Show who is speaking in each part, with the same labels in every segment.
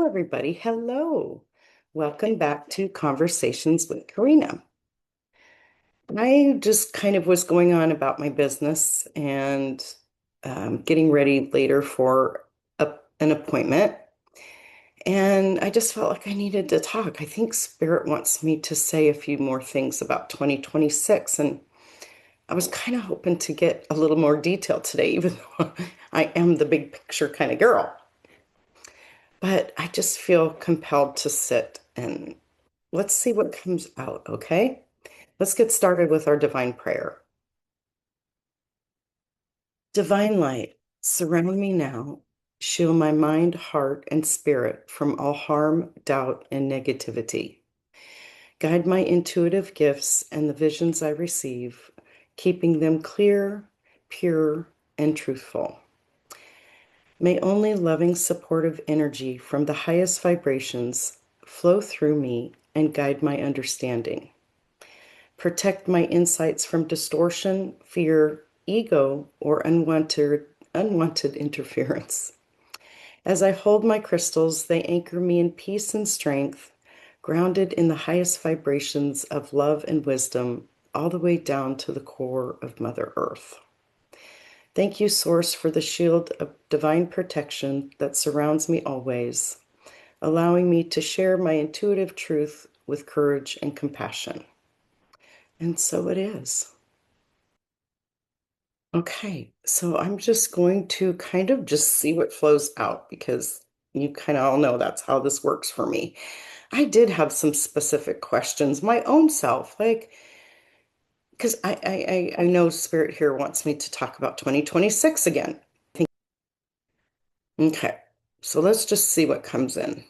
Speaker 1: everybody. Hello. Welcome back to Conversations with Karina. I just kind of was going on about my business and getting ready later for an appointment. And I just felt like I needed to talk. I think Spirit wants me to say a few more things about 2026. And I was kind of hoping to get a little more detail today, even though I am the big picture kind of girl. But I just feel compelled to sit and let's see what comes out, okay? Let's get started with our divine prayer. Divine light, surround me now. Shield my mind, heart, and spirit from all harm, doubt, and negativity. Guide my intuitive gifts and the visions I receive, keeping them clear, pure, and truthful. May only loving, supportive energy from the highest vibrations flow through me and guide my understanding. Protect my insights from distortion, fear, ego, or unwanted interference. As I hold my crystals, they anchor me in peace and strength, grounded in the highest vibrations of love and wisdom, all the way down to the core of Mother Earth. Thank you, Source, for the shield of divine protection that surrounds me always, allowing me to share my intuitive truth with courage and compassion. And so it is. Okay, so I'm just going to kind of just see what flows out because you kind of all know that's how this works for me. I did have some specific questions, my own self, like, because I know Spirit here wants me to talk about 2026 again. Okay, so let's just see what comes in.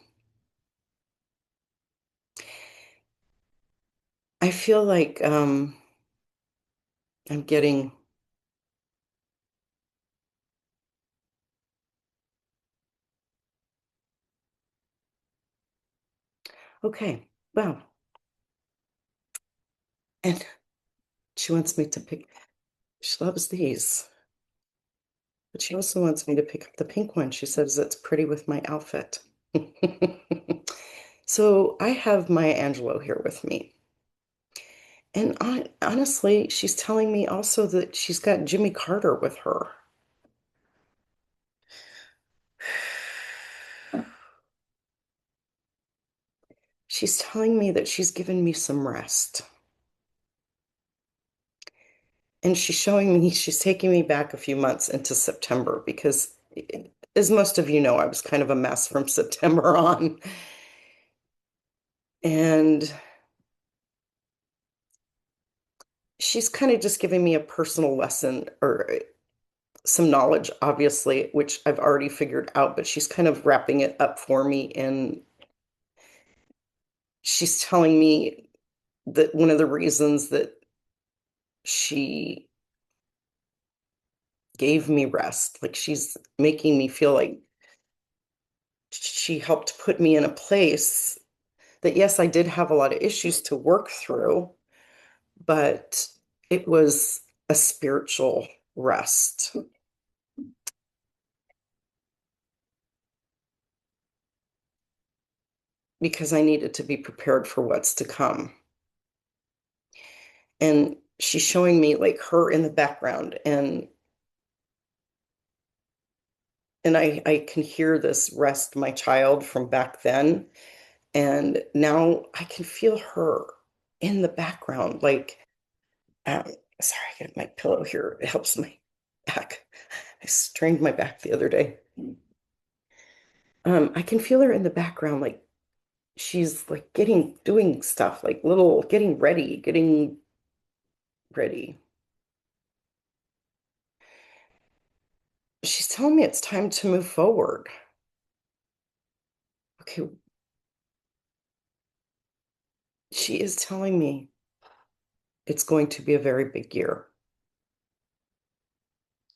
Speaker 1: I feel like I'm getting, okay, well, and she wants me to pick, she loves these. But she also wants me to pick up the pink one. She says it's pretty with my outfit. So I have Maya Angelou here with me. And honestly, she's telling me also that she's got Jimmy Carter with her. She's telling me that she's given me some rest. And she's showing me, she's taking me back a few months into September because, as most of you know, I was kind of a mess from September on. And she's kind of just giving me a personal lesson or some knowledge, obviously, which I've already figured out, but she's kind of wrapping it up for me. And she's telling me that one of the reasons that she gave me rest, like she's making me feel like she helped put me in a place that, yes, I did have a lot of issues to work through, but it was a spiritual rest because I needed to be prepared for what's to come. And she's showing me like her in the background and I can hear this rest my child from back then. And now I can feel her in the background. Like, um, sorry, I got my pillow here. It helps my back. I strained my back the other day. I can feel her in the background, like she's like doing stuff, like little, getting ready. She's telling me it's time to move forward. Okay, she is telling me it's going to be a very big year.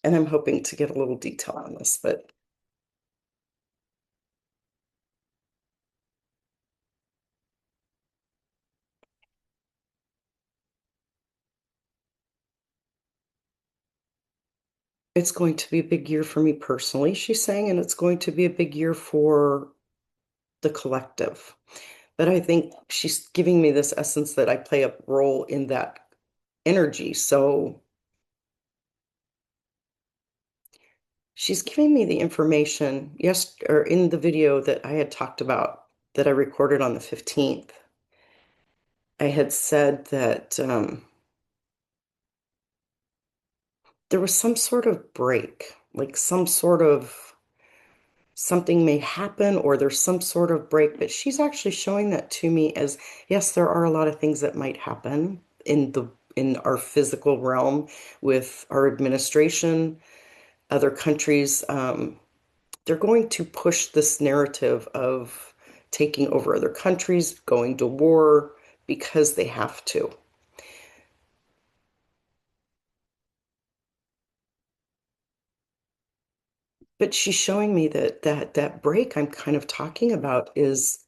Speaker 1: And I'm hoping to get a little detail on this, but it's going to be a big year for me personally, she's saying, and it's going to be a big year for the collective. But I think she's giving me this essence that I play a role in that energy. So she's giving me the information, yes, or in the video that I had talked about that I recorded on the 15th. I had said that there was some sort of break, like some sort of something may happen or there's some sort of break, but she's actually showing that to me as yes, there are a lot of things that might happen in our physical realm with our administration, other countries. They're going to push this narrative of taking over other countries, going to war because they have to. But she's showing me that break I'm kind of talking about is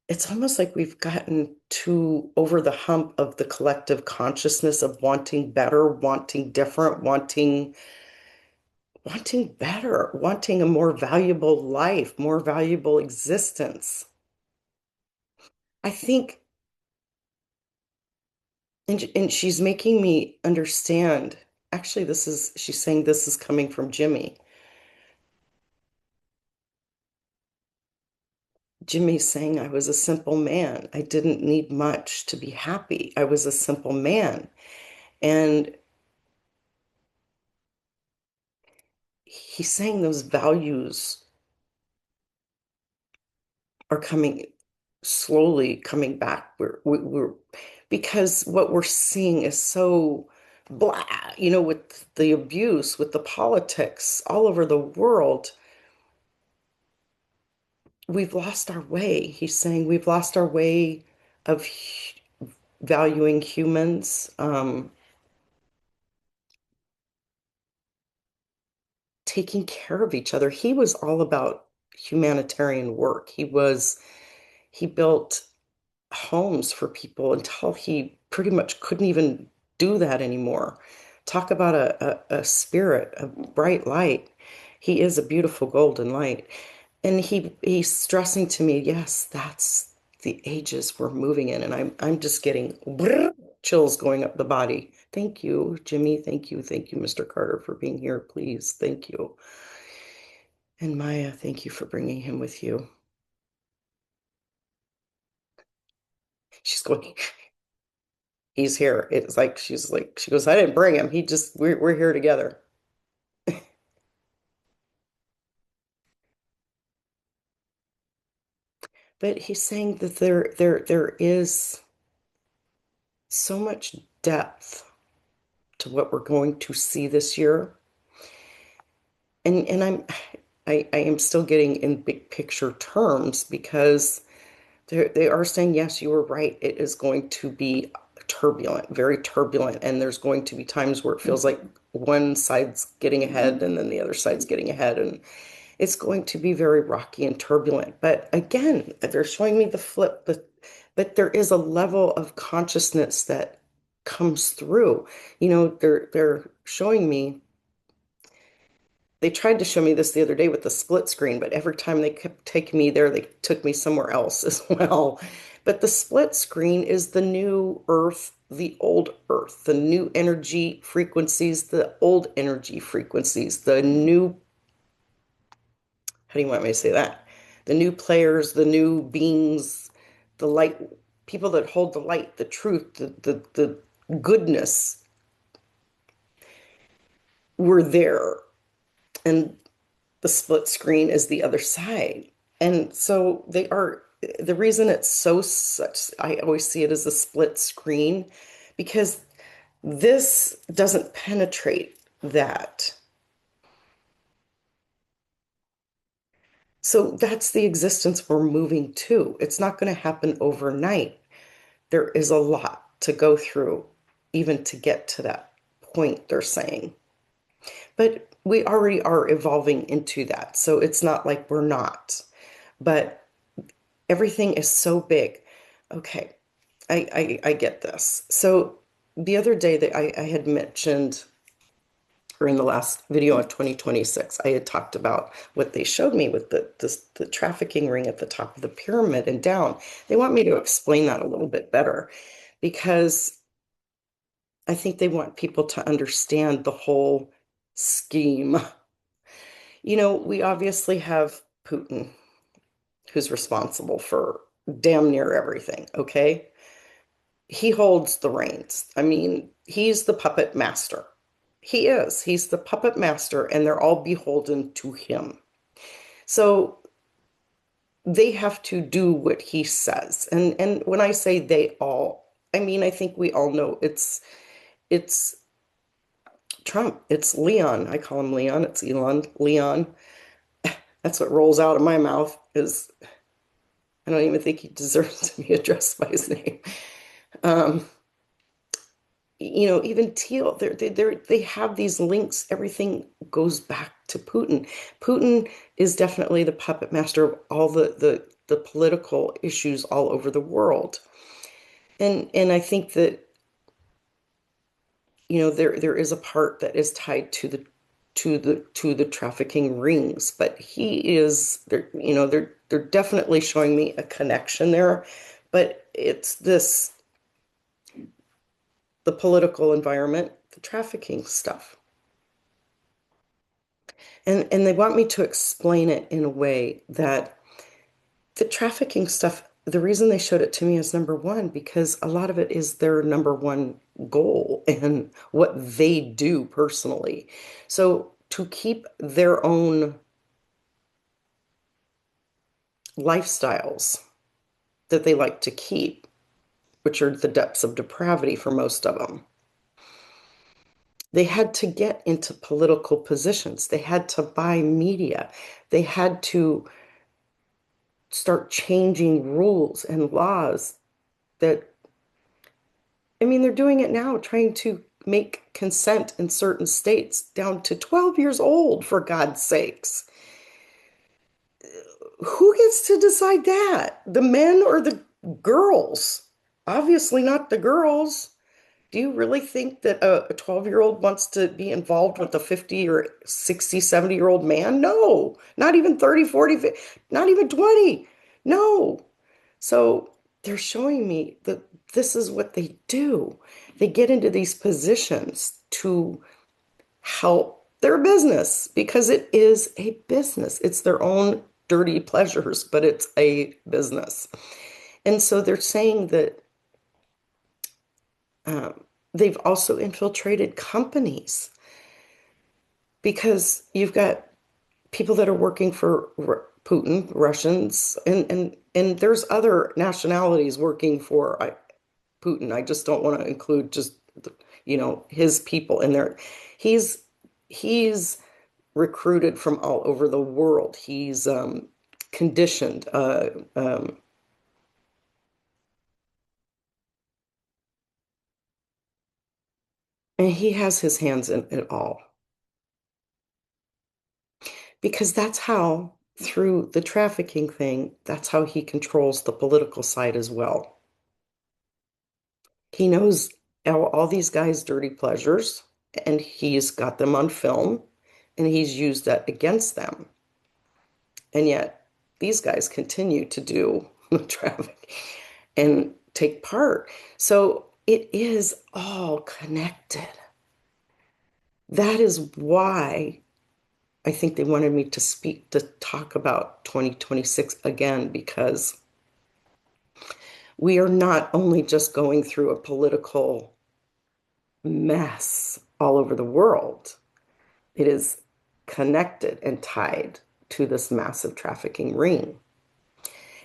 Speaker 1: it's almost like we've gotten too over the hump of the collective consciousness of wanting better, wanting different, wanting better, wanting a more valuable life, more valuable existence. I think, and she's making me understand. Actually, she's saying this is coming from Jimmy. Jimmy's saying I was a simple man. I didn't need much to be happy. I was a simple man. And he's saying those values are coming slowly coming back. We're because what we're seeing is so blah, with the abuse, with the politics all over the world. We've lost our way. He's saying we've lost our way of valuing humans, taking care of each other. He was all about humanitarian work. He built homes for people until he pretty much couldn't even do that anymore. Talk about a spirit, a bright light. He is a beautiful golden light. And he's stressing to me, yes, that's the ages we're moving in. And I'm just getting chills going up the body. Thank you, Jimmy. Thank you. Thank you, Mr. Carter, for being here. Please. Thank you. And Maya, thank you for bringing him with you. She's going, he's here. It's like she's like she goes, I didn't bring him. He just we're here together. But he's saying that there is so much depth to what we're going to see this year. And I am still getting in big picture terms because they are saying, yes, you were right. It is going to be turbulent, very turbulent. And there's going to be times where it feels like one side's getting ahead and then the other side's getting ahead. And it's going to be very rocky and turbulent. But again, they're showing me the flip, but there is a level of consciousness that comes through. They're showing me they tried to show me this the other day with the split screen, but every time they kept taking me there, they took me somewhere else as well. But the split screen is the new Earth, the old Earth, the new energy frequencies, the old energy frequencies, the new, how do you want me to say that? The new players, the new beings, the light, people that hold the light, the truth, the goodness were there. And the split screen is the other side. And so they are, the reason it's so such, I always see it as a split screen because this doesn't penetrate that. So that's the existence we're moving to. It's not going to happen overnight. There is a lot to go through, even to get to that point, they're saying. But we already are evolving into that. So it's not like we're not. But everything is so big. Okay, I get this. So the other day that I had mentioned during the last video on 2026, I had talked about what they showed me with the trafficking ring at the top of the pyramid and down. They want me to explain that a little bit better because I think they want people to understand the whole scheme. We obviously have Putin, who's responsible for damn near everything, okay? He holds the reins. I mean, he's the puppet master. He is. He's the puppet master, and they're all beholden to him. So they have to do what he says. And when I say they all, I mean I think we all know it's Trump. It's Leon. I call him Leon. It's Elon. Leon. That's what rolls out of my mouth is I don't even think he deserves to be addressed by his name. Um, even Teal, they have these links. Everything goes back to Putin. Putin is definitely the puppet master of all the political issues all over the world. And I think that, there is a part that is tied to the trafficking rings, but he is there, they're definitely showing me a connection there. But it's the political environment, the trafficking stuff. And they want me to explain it in a way that the trafficking stuff, the reason they showed it to me as number one, because a lot of it is their number one goal and what they do personally. So to keep their own lifestyles that they like to keep, which are the depths of depravity for most of them, they had to get into political positions. They had to buy media. They had to start changing rules and laws that, I mean, they're doing it now, trying to make consent in certain states down to 12 years old, for God's sakes. Who gets to decide that? The men or the girls? Obviously not the girls. Do you really think that a 12-year-old wants to be involved with a 50 or 60, 70-year-old man? No, not even 30, 40, 50, not even 20. No. So they're showing me that this is what they do. They get into these positions to help their business because it is a business. It's their own dirty pleasures, but it's a business. And so they're saying that they've also infiltrated companies because you've got people that are working for Putin, Russians, and there's other nationalities working for Putin. I just don't want to include just his people in there. He's recruited from all over the world. He's conditioned. And he has his hands in it all because that's how, through the trafficking thing, that's how he controls the political side as well. He knows all these guys' dirty pleasures and he's got them on film and he's used that against them. And yet these guys continue to do traffic and take part. So it is all connected. That is why I think they wanted me to talk about 2026 again, because we are not only just going through a political mess all over the world, it is connected and tied to this massive trafficking ring.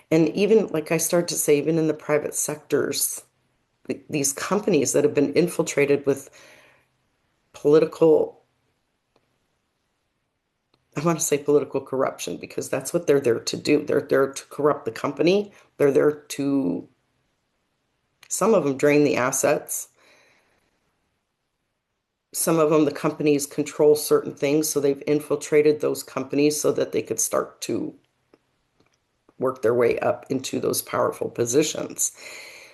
Speaker 1: And even, like I start to say, even in the private sectors, these companies that have been infiltrated with political, I want to say political corruption, because that's what they're there to do. They're there to corrupt the company. They're there to, some of them drain the assets. Some of them, the companies control certain things, so they've infiltrated those companies so that they could start to work their way up into those powerful positions.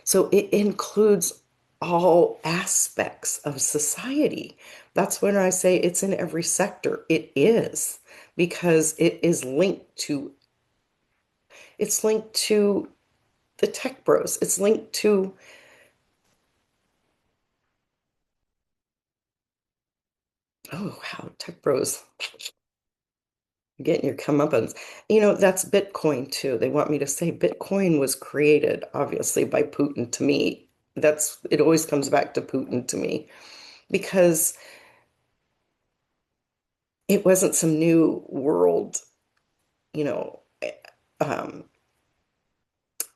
Speaker 1: So it includes all aspects of society. That's when I say it's in every sector. It is because it's linked to the tech bros. It's linked to, oh wow, tech bros getting your comeuppance. That's Bitcoin too. They want me to say Bitcoin was created obviously by Putin to me. It always comes back to Putin to me because it wasn't some new world, you know, um,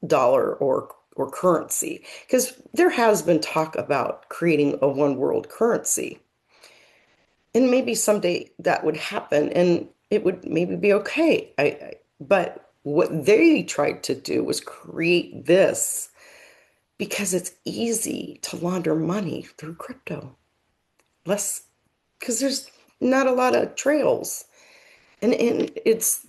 Speaker 1: dollar or currency. Because there has been talk about creating a one world currency. And maybe someday that would happen and it would maybe be okay. But what they tried to do was create this because it's easy to launder money through crypto. Less because there's not a lot of trails. And it's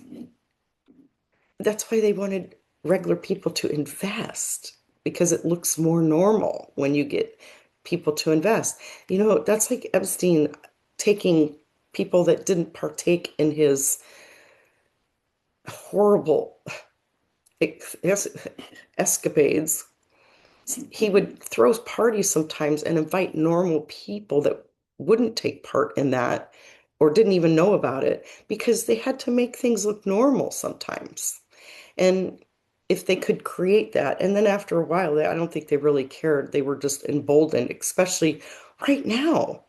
Speaker 1: that's why they wanted regular people to invest because it looks more normal when you get people to invest. That's like Epstein taking people that didn't partake in his horrible es- escapades. He would throw parties sometimes and invite normal people that wouldn't take part in that or didn't even know about it because they had to make things look normal sometimes. And if they could create that, and then after a while, I don't think they really cared. They were just emboldened, especially right now.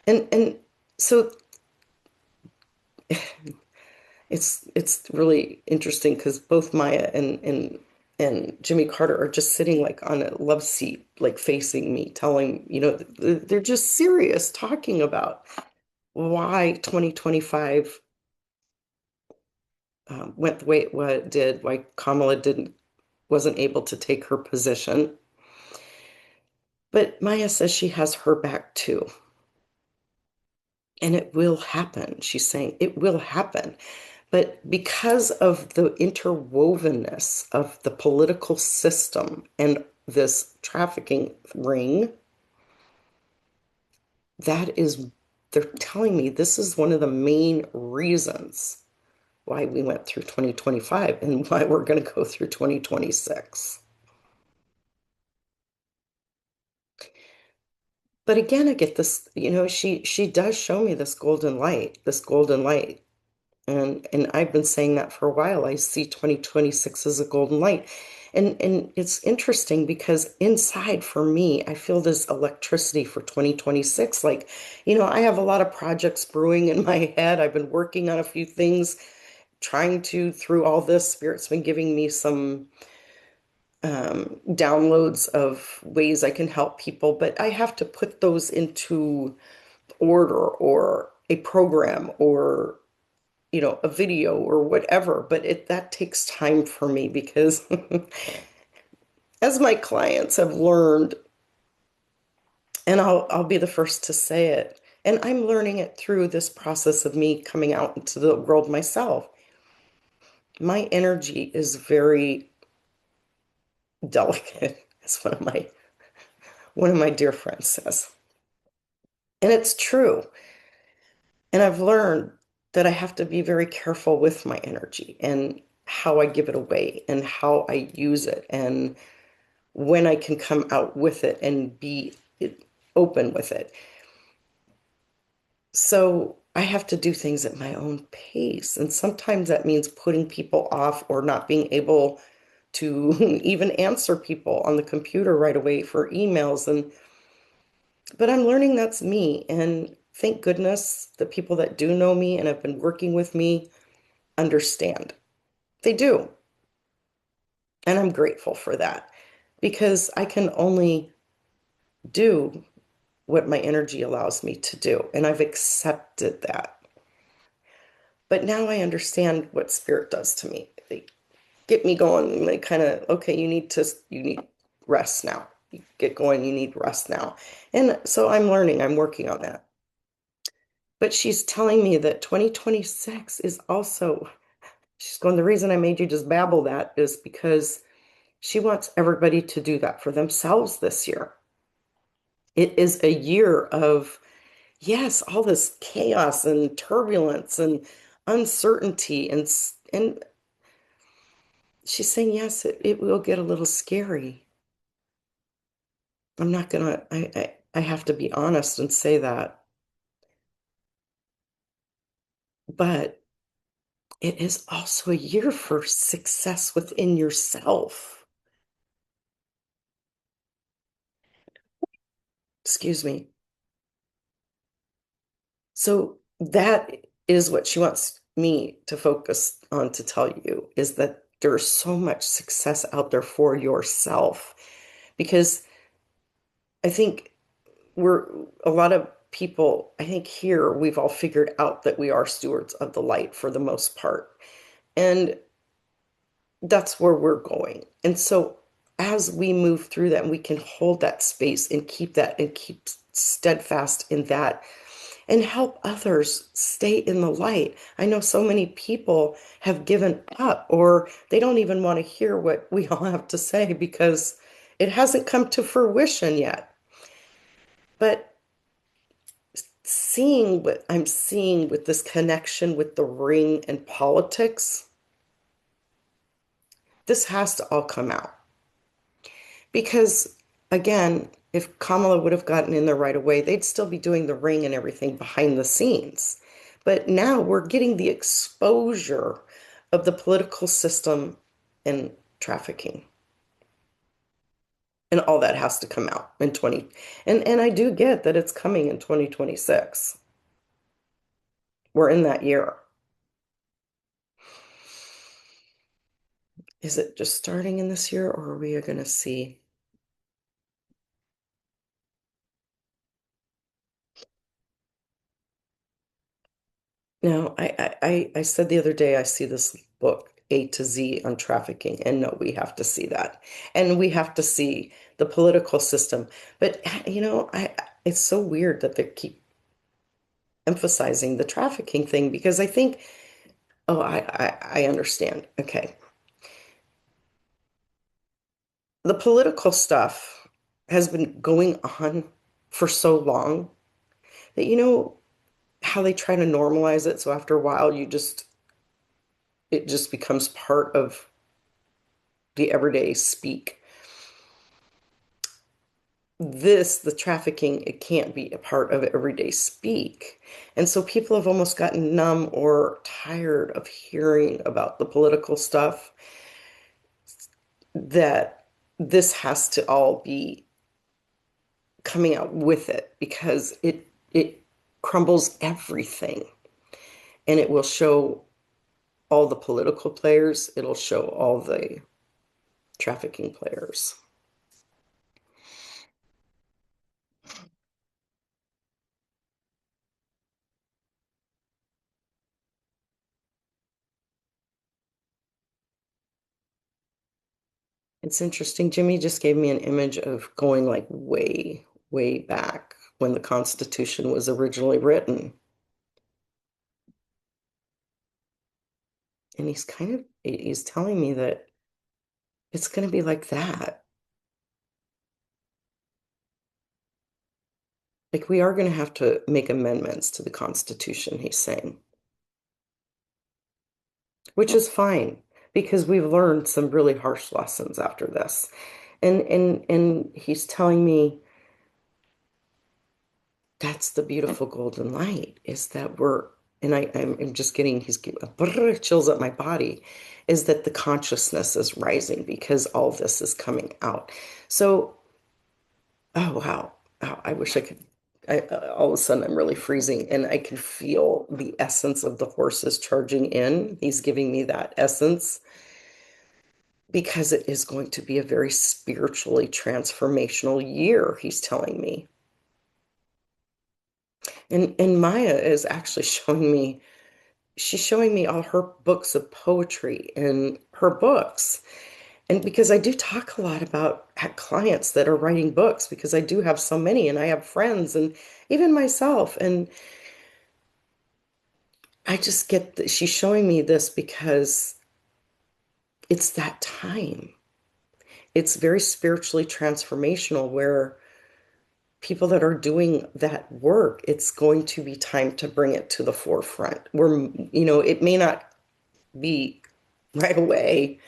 Speaker 1: And so it's really interesting because both Maya and Jimmy Carter are just sitting like on a love seat, like facing me, telling, they're just serious talking about why 2025 went the way it did, why Kamala wasn't able to take her position. But Maya says she has her back too. And it will happen. She's saying it will happen. But because of the interwovenness of the political system and this trafficking ring, they're telling me this is one of the main reasons why we went through 2025 and why we're going to go through 2026. But again, I get this, she does show me this golden light. And I've been saying that for a while. I see 2026 as a golden light. And it's interesting because inside for me, I feel this electricity for 2026. Like, I have a lot of projects brewing in my head. I've been working on a few things, trying to, through all this, Spirit's been giving me some downloads of ways I can help people, but I have to put those into order or a program or a video or whatever, but that takes time for me because as my clients have learned, and I'll be the first to say it, and I'm learning it through this process of me coming out into the world myself. My energy is very delicate, as one of my dear friends says. And it's true. And I've learned that I have to be very careful with my energy and how I give it away and how I use it and when I can come out with it and be open with it. So I have to do things at my own pace. And sometimes that means putting people off or not being able to even answer people on the computer right away for emails. But I'm learning that's me. And thank goodness the people that do know me and have been working with me understand. They do. And I'm grateful for that because I can only do what my energy allows me to do. And I've accepted that. But now I understand what spirit does to me. They get me going. They kind of, okay, you need rest now. You get going, you need rest now. And so I'm learning, I'm working on that. But she's telling me that 2026 is also, she's going, the reason I made you just babble that is because She wants everybody to do that for themselves this year. It is a year of, yes, all this chaos and turbulence and uncertainty and she's saying, yes, it will get a little scary. I'm not gonna, I have to be honest and say that. But it is also a year for success within yourself. Excuse me. So that is what she wants me to focus on to tell you is that there's so much success out there for yourself. Because I think we're a lot of people, I think here we've all figured out that we are stewards of the light for the most part. And that's where we're going. And so as we move through that, we can hold that space and keep that and keep steadfast in that and help others stay in the light. I know so many people have given up or they don't even want to hear what we all have to say because it hasn't come to fruition yet. But seeing what I'm seeing with this connection with the ring and politics, this has to all come out. Because again, if Kamala would have gotten in there right away, they'd still be doing the ring and everything behind the scenes. But now we're getting the exposure of the political system and trafficking. And all that has to come out in 20. And I do get that it's coming in 2026. We're in that year. Is it just starting in this year, or are we going to see? No, I said the other day I see this book A to Z on trafficking, and no, we have to see that, and we have to see the political system. But it's so weird that they keep emphasizing the trafficking thing because I think, oh, I understand. Okay, the political stuff has been going on for so long that how they try to normalize it. So after a while, it just becomes part of the everyday speak. The trafficking, it can't be a part of everyday speak. And so people have almost gotten numb or tired of hearing about the political stuff that this has to all be coming out with it because it crumbles everything and it will show all the political players, it'll show all the trafficking players. It's interesting. Jimmy just gave me an image of going like way, way back when the Constitution was originally written. And he's telling me that it's going to be like that. Like we are going to have to make amendments to the Constitution, he's saying, which is fine because we've learned some really harsh lessons after this. And he's telling me that's the beautiful golden light is that I'm just getting he's getting chills up my body is that the consciousness is rising because all this is coming out. So, oh wow, oh, I wish I could. All of a sudden, I'm really freezing, and I can feel the essence of the horses charging in. He's giving me that essence because it is going to be a very spiritually transformational year, he's telling me. And Maya is actually showing me, she's showing me all her books of poetry and her books. And because I do talk a lot about clients that are writing books, because I do have so many, and I have friends and even myself. And I just get that she's showing me this because it's that time. it's very spiritually transformational where people that are doing that work, it's going to be time to bring it to the forefront. It may not be right away,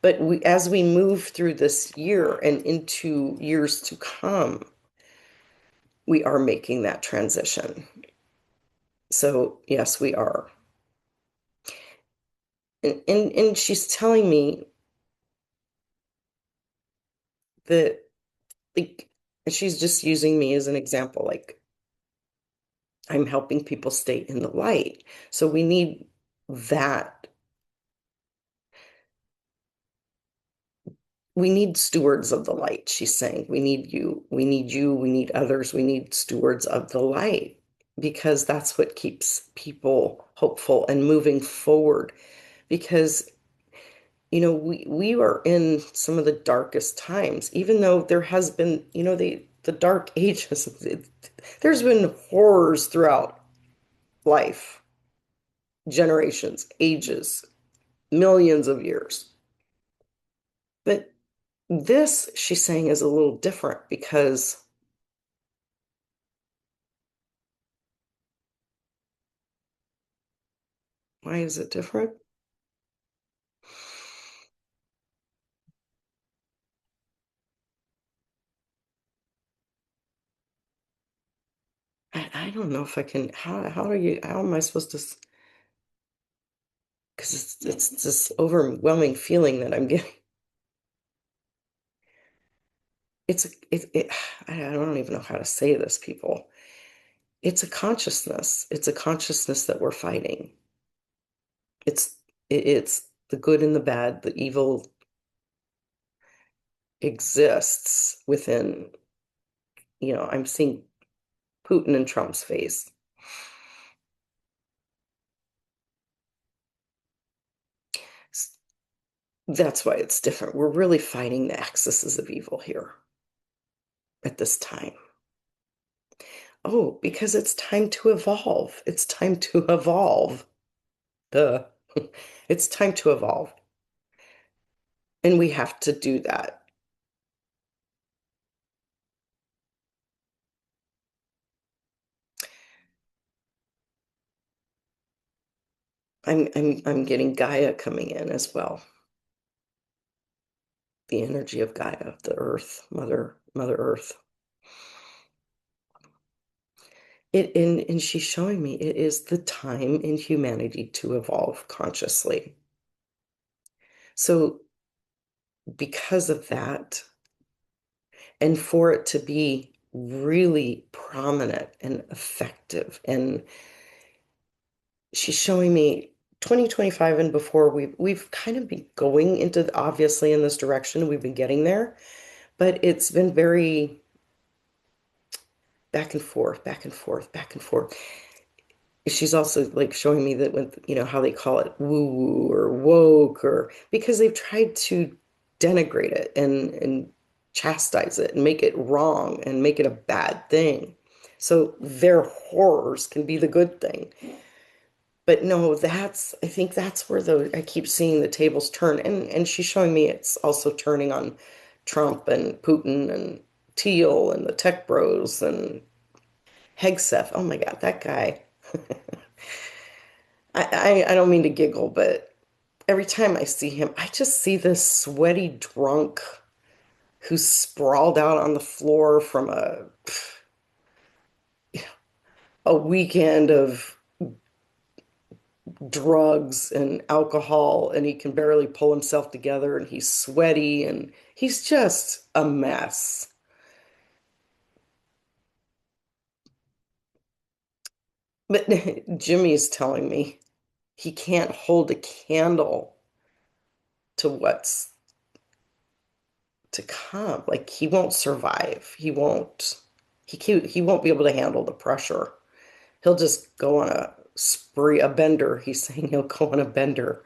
Speaker 1: but as we move through this year and into years to come, we are making that transition. So yes, we are. And she's telling me that, like, she's just using me as an example, like I'm helping people stay in the light. So we need that. We need stewards of the light, she's saying. We need you. We need you. We need others. We need stewards of the light because that's what keeps people hopeful and moving forward. Because, we are in some of the darkest times, even though there has been, the dark ages. There's been horrors throughout life, generations, ages, millions of years. But this, she's saying, is a little different because why is it different? I don't know if I can, how am I supposed to, because it's this overwhelming feeling that I'm getting. I don't even know how to say this, people. It's a consciousness. It's a consciousness that we're fighting. It's it's the good and the bad, the evil exists within, I'm seeing Putin and Trump's face. That's why it's different. We're really fighting the excesses of evil here at this time. Oh, because it's time to evolve. It's time to evolve. Duh. It's time to evolve. And we have to do that. I'm getting Gaia coming in as well. The energy of Gaia, the earth, Mother Earth. And she's showing me it is the time in humanity to evolve consciously. So because of that, and for it to be really prominent and effective, and she's showing me 2025 and before, we've kind of been going into, obviously, in this direction. We've been getting there, but it's been very back and forth, back and forth, back and forth. She's also like showing me that when, how they call it woo woo or woke, or because they've tried to denigrate it and chastise it and make it wrong and make it a bad thing. So their horrors can be the good thing. But no, I think that's where I keep seeing the tables turn. And she's showing me it's also turning on Trump and Putin and Teal and the tech bros and Hegseth. Oh my God, that guy. I don't mean to giggle, but every time I see him, I just see this sweaty drunk who's sprawled out on the floor from a weekend of drugs and alcohol, and he can barely pull himself together, and he's sweaty, and he's just a mess. But Jimmy's telling me he can't hold a candle to what's to come. Like he won't survive. He won't be able to handle the pressure. He'll just go on a spree, a bender. He's saying he'll go on a bender.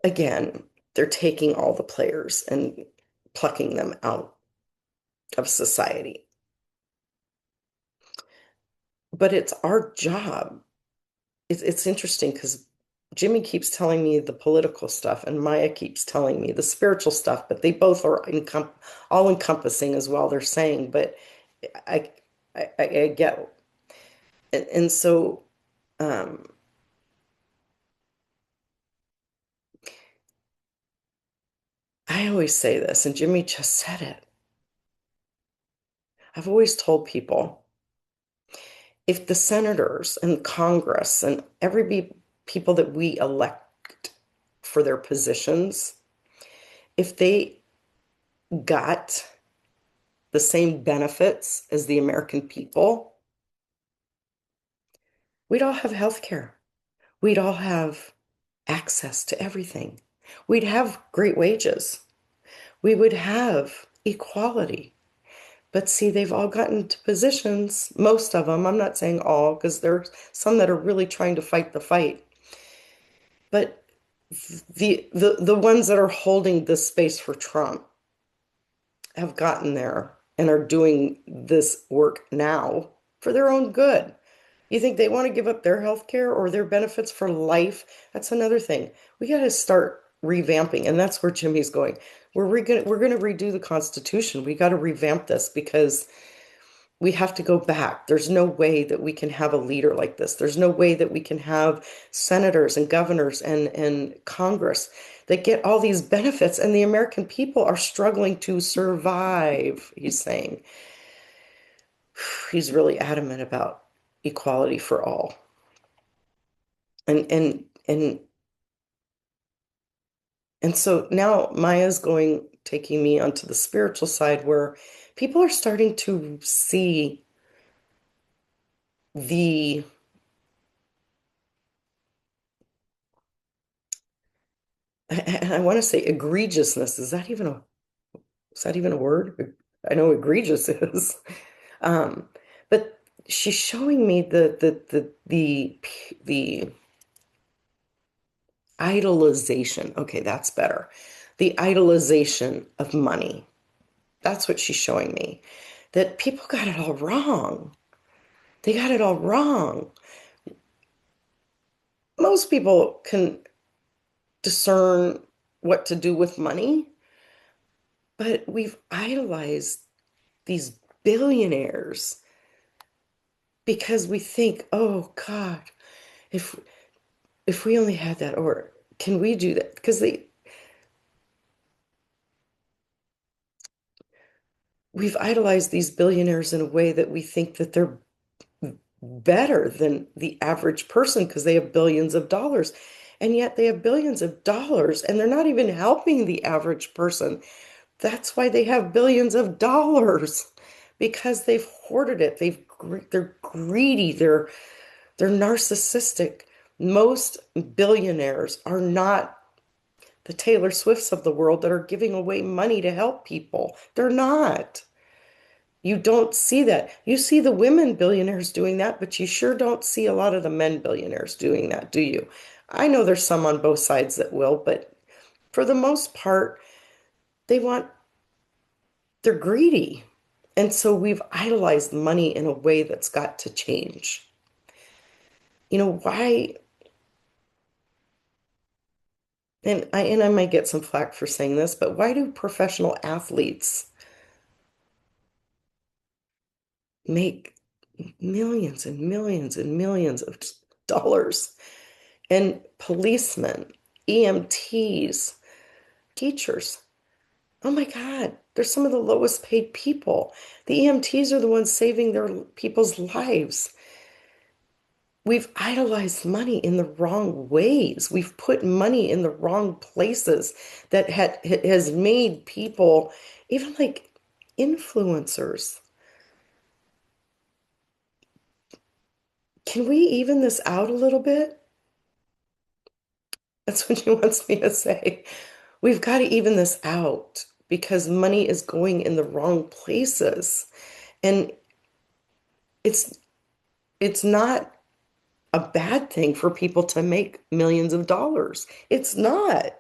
Speaker 1: Again, they're taking all the players and plucking them out of society. But it's our job. It's interesting because Jimmy keeps telling me the political stuff, and Maya keeps telling me the spiritual stuff, but they both are all encompassing as well, they're saying, but I, I get, and so, um, I always say this, and Jimmy just said it. I've always told people if the senators and Congress and people that we elect for their positions, if they got the same benefits as the American people, we'd all have health care. We'd all have access to everything. We'd have great wages. We would have equality. But see, they've all gotten to positions, most of them, I'm not saying all, because there's some that are really trying to fight the fight. But the ones that are holding this space for Trump have gotten there and are doing this work now for their own good. You think they want to give up their health care or their benefits for life? That's another thing. We got to start revamping, and that's where Jimmy's going. We're gonna redo the Constitution. We got to revamp this because we have to go back. There's no way that we can have a leader like this. There's no way that we can have senators and governors and Congress that get all these benefits, and the American people are struggling to survive, he's saying. He's really adamant about equality for all. And and so now Maya's taking me onto the spiritual side where people are starting to see the I want to say egregiousness. Is that even a word? I know egregious is. Um, but she's showing me the idolization. Okay, that's better. The idolization of money. That's what she's showing me. That people got it all wrong. They got it all wrong. Most people can discern what to do with money, but we've idolized these billionaires because we think, oh God, if if we only had that, or can we do that? Because we've idolized these billionaires in a way that we think that they're better than the average person because they have billions of dollars. And yet they have billions of dollars and they're not even helping the average person. That's why they have billions of dollars because they've hoarded it. They're greedy. They're narcissistic. Most billionaires are not the Taylor Swifts of the world that are giving away money to help people. They're not. You don't see that. You see the women billionaires doing that, but you sure don't see a lot of the men billionaires doing that, do you? I know there's some on both sides that will, but for the most part, they want, they're greedy. And so we've idolized money in a way that's got to change. Why, and I might get some flack for saying this, but why do professional athletes make millions and millions and millions of dollars? And policemen, EMTs, teachers. Oh my God, they're some of the lowest paid people. The EMTs are the ones saving their people's lives. We've idolized money in the wrong ways. We've put money in the wrong places that has made people, even like influencers. Can we even this out a little bit? That's what she wants me to say. We've got to even this out because money is going in the wrong places. And it's it's not a bad thing for people to make millions of dollars. It's not.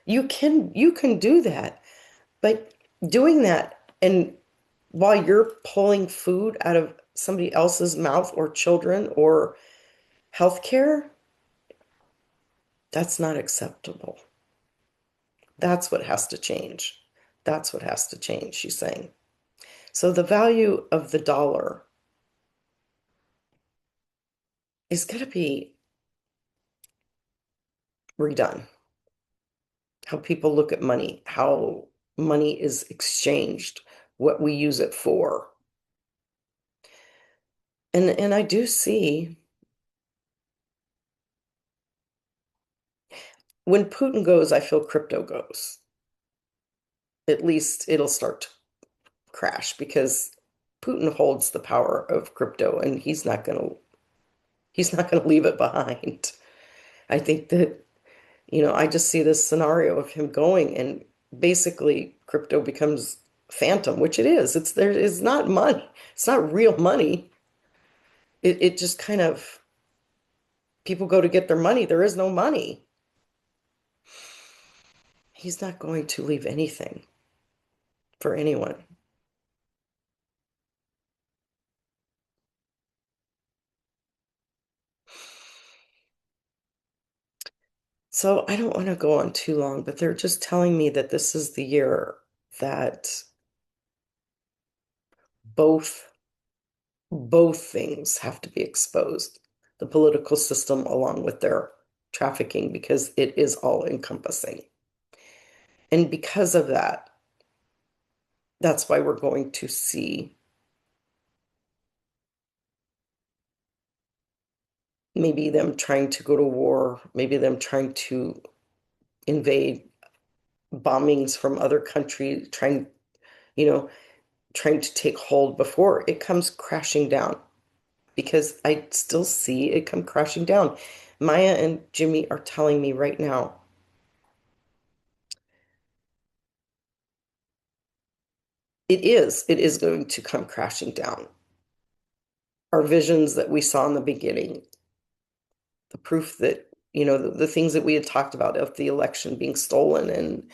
Speaker 1: You can do that. But doing that and while you're pulling food out of somebody else's mouth or children or healthcare, That's not acceptable. That's what has to change. That's what has to change, she's saying. So the value of the dollar is going to be redone. How people look at money, how money is exchanged, what we use it for. And I do see when Putin goes, I feel crypto goes. At least it'll start to crash because Putin holds the power of crypto and he's not going to leave it behind. I think that, I just see this scenario of him going and basically crypto becomes phantom, which it is. There is not money. It's not real money. It just kind of people go to get their money. There is no money. He's not going to leave anything for anyone. So I don't want to go on too long, but they're just telling me that this is the year that both both things have to be exposed. The political system along with their trafficking because it is all encompassing. And because of that, that's why we're going to see maybe them trying to go to war, maybe them trying to invade, bombings from other countries, you know, trying to take hold before it comes crashing down. Because I still see it come crashing down. Maya and Jimmy are telling me right now, it is going to come crashing down. Our visions that we saw in the beginning, the proof that, the things that we had talked about of the election being stolen and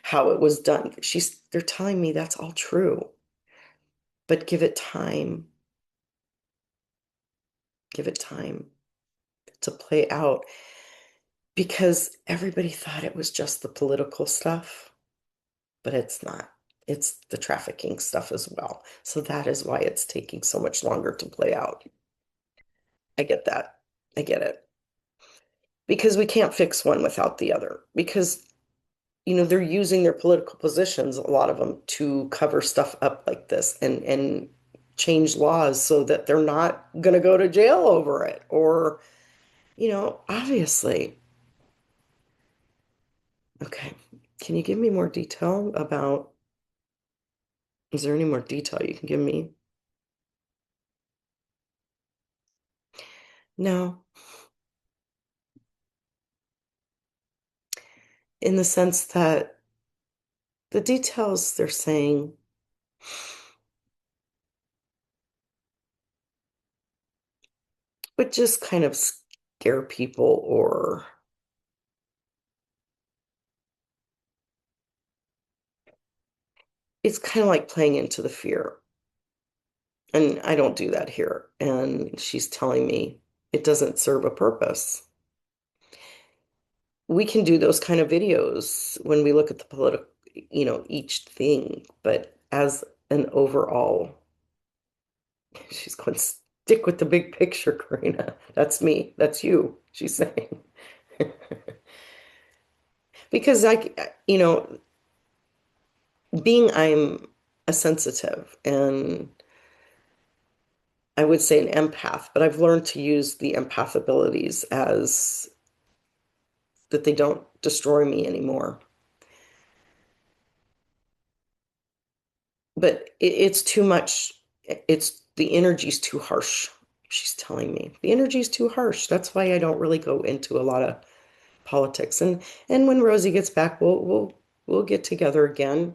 Speaker 1: how it was done. They're telling me that's all true, but give it time to play out because everybody thought it was just the political stuff, but it's not. It's the trafficking stuff as well. So that is why it's taking so much longer to play out. I get that. I get it. Because we can't fix one without the other. Because, they're using their political positions, a lot of them, to cover stuff up like this and change laws so that they're not going to go to jail over it. Or, obviously. Okay. Can you give me more detail about, is there any more detail you can give me? No, in the sense that the details they're saying would just kind of scare people, or it's kind of like playing into the fear. And I don't do that here. And she's telling me it doesn't serve a purpose. We can do those kind of videos when we look at the political, each thing, but as an overall, she's going to stick with the big picture, Karina. That's me. That's you, she's saying. Because being I'm a sensitive and I would say an empath, but I've learned to use the empath abilities as that they don't destroy me anymore. But it's too much. It's the energy's too harsh. She's telling me the energy's too harsh. That's why I don't really go into a lot of politics. And when Rosie gets back, we'll get together again.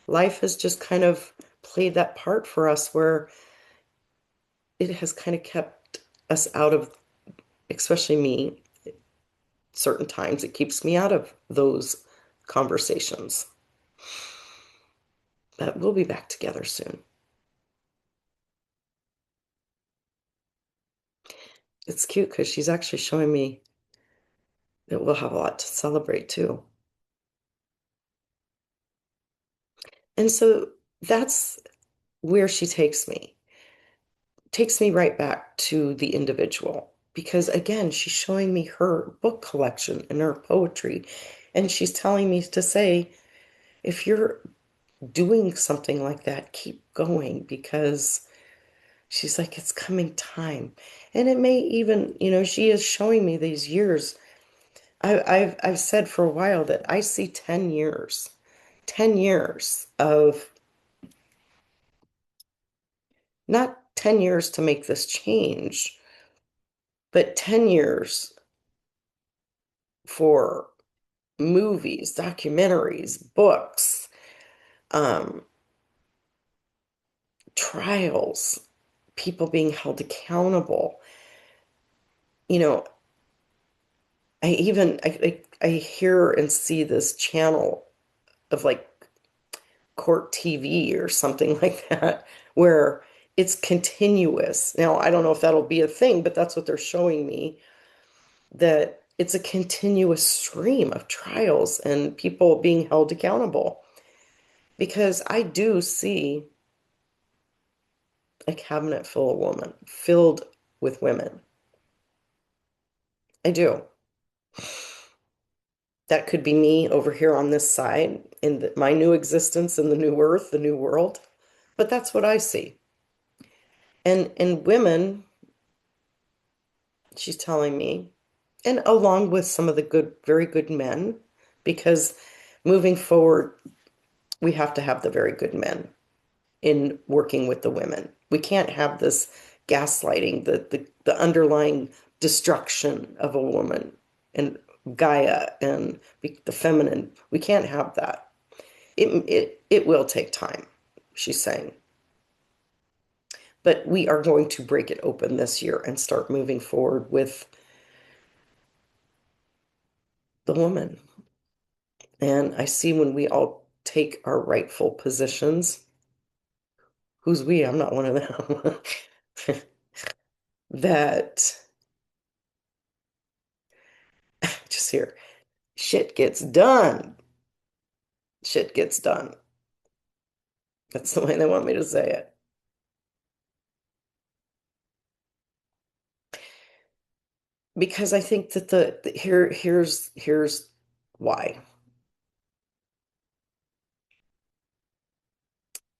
Speaker 1: Life has just kind of played that part for us where it has kind of kept us out of, especially me, certain times it keeps me out of those conversations. But we'll be back together soon. It's cute because she's actually showing me that we'll have a lot to celebrate too. And so that's where she takes me right back to the individual. Because again, she's showing me her book collection and her poetry. And she's telling me to say, if you're doing something like that, keep going because she's like, it's coming time. And it may even, she is showing me these years. I've said for a while that I see 10 years, 10 years of not 10 years to make this change, but 10 years for movies, documentaries, books, um, trials, people being held accountable. You know, I hear and see this channel of like court TV or something like that, where it's continuous. Now, I don't know if that'll be a thing, but that's what they're showing me, that it's a continuous stream of trials and people being held accountable. Because I do see a cabinet full of women, filled with women. I do. That could be me over here on this side in my new existence in the new earth, the new world. But that's what I see. And women, she's telling me, and along with some of the good, very good men, because moving forward, we have to have the very good men in working with the women. We can't have this gaslighting, the underlying destruction of a woman and Gaia and the feminine. We can't have that. It will take time, she's saying. But we are going to break it open this year and start moving forward with the woman. And I see when we all take our rightful positions, who's we? I'm not one of them. That just here, shit gets done. Shit gets done. That's the way they want me to say it. Because I think that here's why.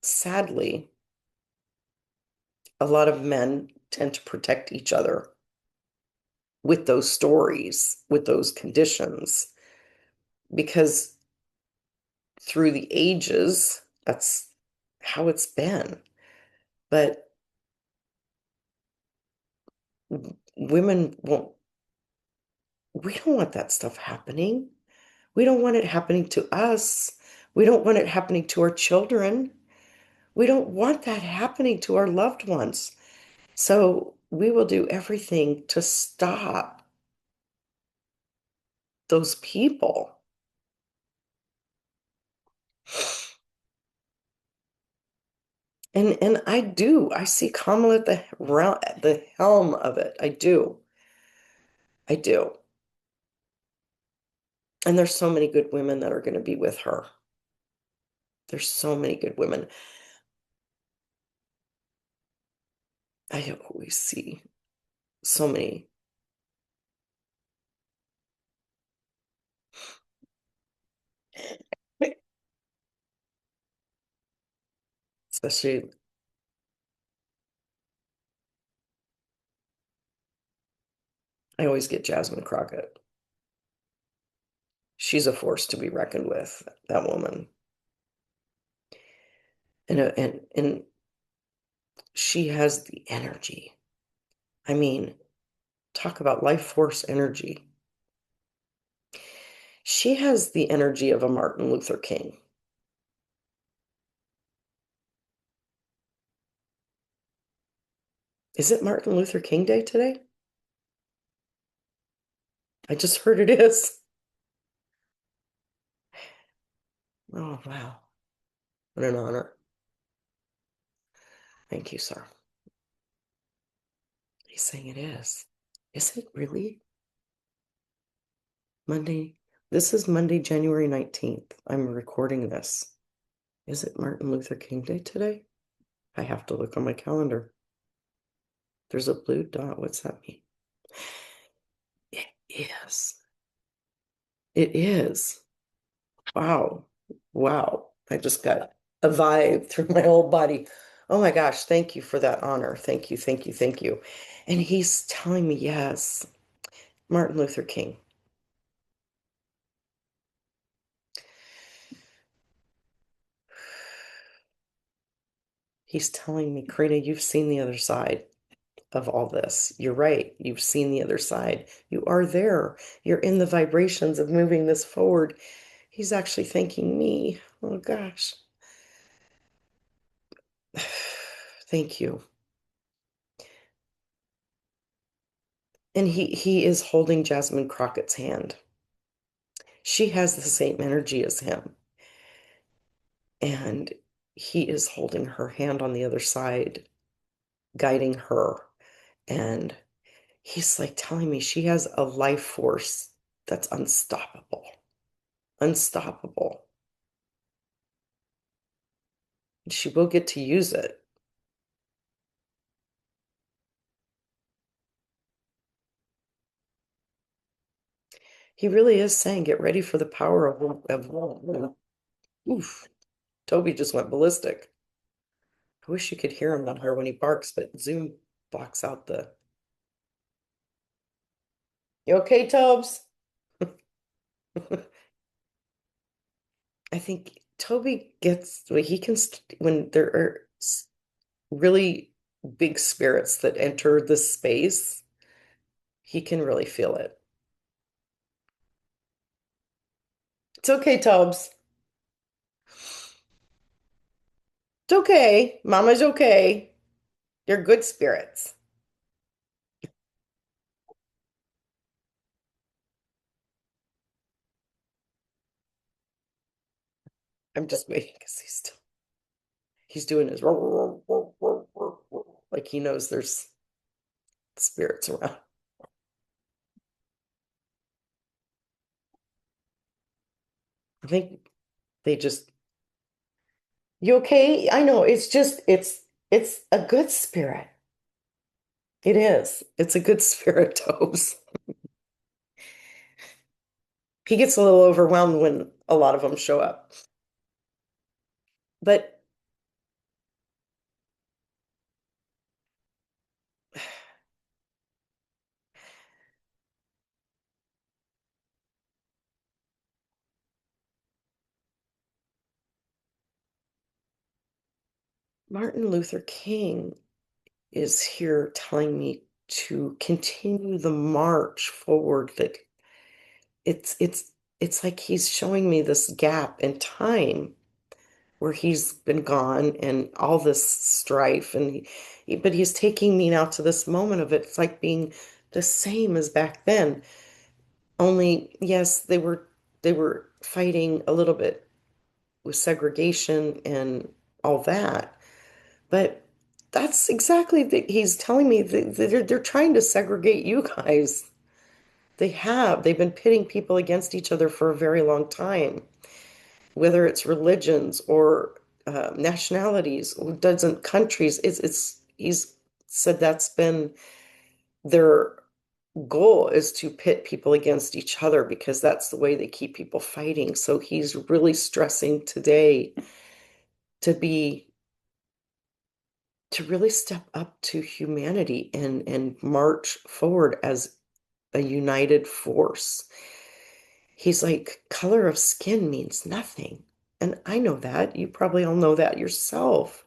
Speaker 1: Sadly, a lot of men tend to protect each other with those stories, with those conditions, because through the ages, that's how it's been. But women won't, we don't want that stuff happening. We don't want it happening to us. We don't want it happening to our children. We don't want that happening to our loved ones. So we will do everything to stop those people. And I do. I see Kamala at the helm of it. I do. I do. And there's so many good women that are going to be with her. There's so many good women. I always see so many. Especially, I always get Jasmine Crockett. She's a force to be reckoned with, that woman. And she has the energy. I mean, talk about life force energy. She has the energy of a Martin Luther King. Is it Martin Luther King Day today? I just heard it is. Oh, wow. What an honor. Thank you, sir. He's saying it is. Is it really? Monday. This is Monday, January 19th. I'm recording this. Is it Martin Luther King Day today? I have to look on my calendar. There's a blue dot. What's that mean? It is. It is. Wow. Wow. I just got a vibe through my whole body. Oh my gosh. Thank you for that honor. Thank you. Thank you. Thank you. And he's telling me, yes, Martin Luther King. He's telling me, Karina, you've seen the other side of all this. You're right. You've seen the other side. You are there. You're in the vibrations of moving this forward. He's actually thanking me. Oh gosh. Thank you. And he is holding Jasmine Crockett's hand. She has the same energy as him. And he is holding her hand on the other side, guiding her. And he's like telling me she has a life force that's unstoppable. Unstoppable. She will get to use it. He really is saying, get ready for the power of oof. Toby just went ballistic. I wish you could hear him not her when he barks, but Zoom blocks out the. You okay, Tobes? I think Toby gets well, he can when there are really big spirits that enter this space, he can really feel it. It's okay, Tobes. It's okay. Mama's okay. They're good spirits. I'm just waiting because he's doing his like he knows there's spirits around. I think they just, you okay? I know it's just it's a good spirit. It is. It's a good spirit, Tobes. He gets a little overwhelmed when a lot of them show up. But Martin Luther King is here telling me to continue the march forward, that it's like he's showing me this gap in time where he's been gone and all this strife and but he's taking me now to this moment of it's like being the same as back then. Only yes, they were fighting a little bit with segregation and all that. But that's exactly he's telling me that they're trying to segregate you guys. They've been pitting people against each other for a very long time, whether it's religions or nationalities, or doesn't countries. It's he's said that's been their goal, is to pit people against each other because that's the way they keep people fighting. So he's really stressing today to be to really step up to humanity and march forward as a united force. He's like, color of skin means nothing. And I know that. You probably all know that yourself.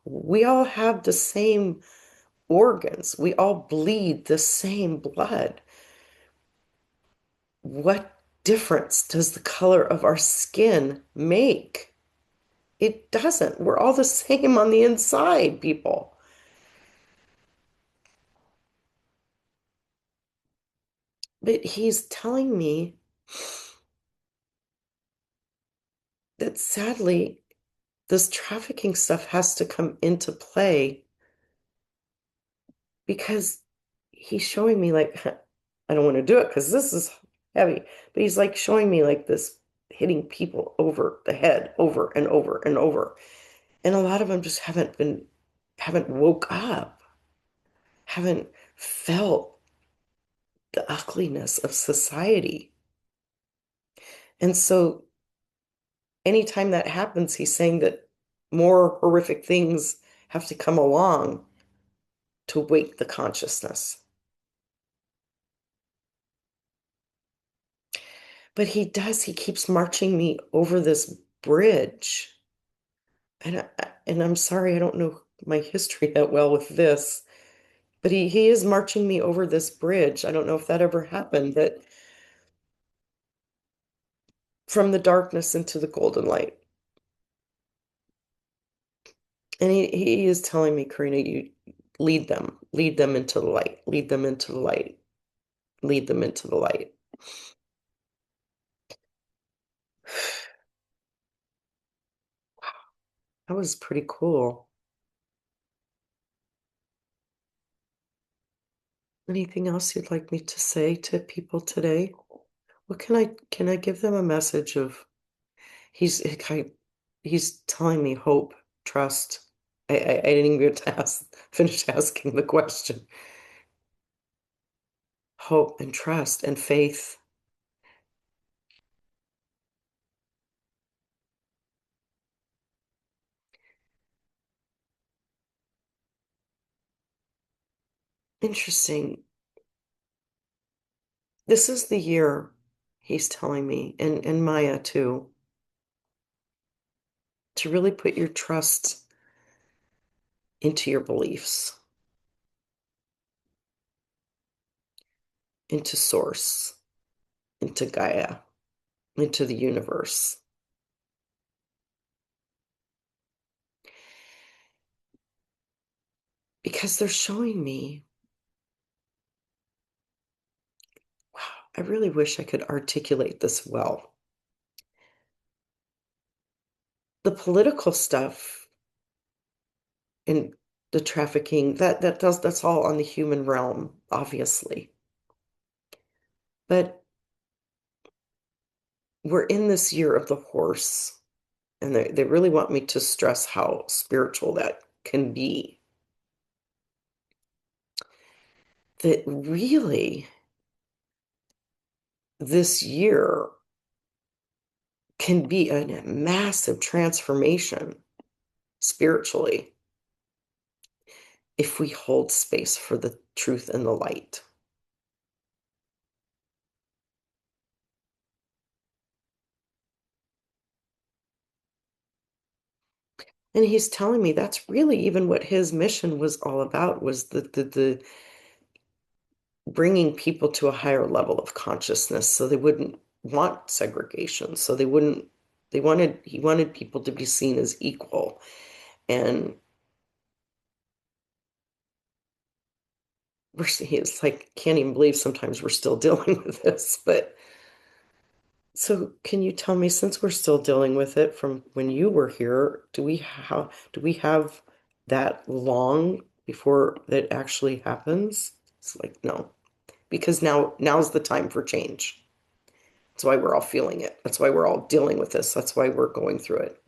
Speaker 1: We all have the same organs. We all bleed the same blood. What difference does the color of our skin make? It doesn't. We're all the same on the inside, people. But he's telling me that sadly, this trafficking stuff has to come into play because he's showing me, like, I don't want to do it because this is heavy. But he's like showing me like this hitting people over the head over and over and over. And a lot of them just haven't woke up, haven't felt the ugliness of society. And so anytime that happens, he's saying that more horrific things have to come along to wake the consciousness. But he keeps marching me over this bridge. And I'm sorry, I don't know my history that well with this, but he is marching me over this bridge. I don't know if that ever happened, that from the darkness into the golden light. And he is telling me, Karina, you lead them into the light, lead them into the light, lead them into the light. That was pretty cool. Anything else you'd like me to say to people today? What can I give them a message of he's he's telling me hope, trust. I didn't even get to finish asking the question. Hope and trust and faith. Interesting. This is the year, he's telling me, and Maya too, to really put your trust into your beliefs, into source, into Gaia, into the universe. Because they're showing me, wow, I really wish I could articulate this well. The political stuff and the trafficking, that's all on the human realm, obviously. But we're in this year of the horse, and they really want me to stress how spiritual that can be. That really, this year can be a massive transformation spiritually if we hold space for the truth and the light. And he's telling me that's really even what his mission was all about, was the bringing people to a higher level of consciousness so they wouldn't want segregation. So they wouldn't, he wanted people to be seen as equal. And it's like, can't even believe sometimes we're still dealing with this. But so can you tell me, since we're still dealing with it from when you were here, do we have that long before that actually happens? It's like, no, because now's the time for change. That's why we're all feeling it. That's why we're all dealing with this. That's why we're going through it.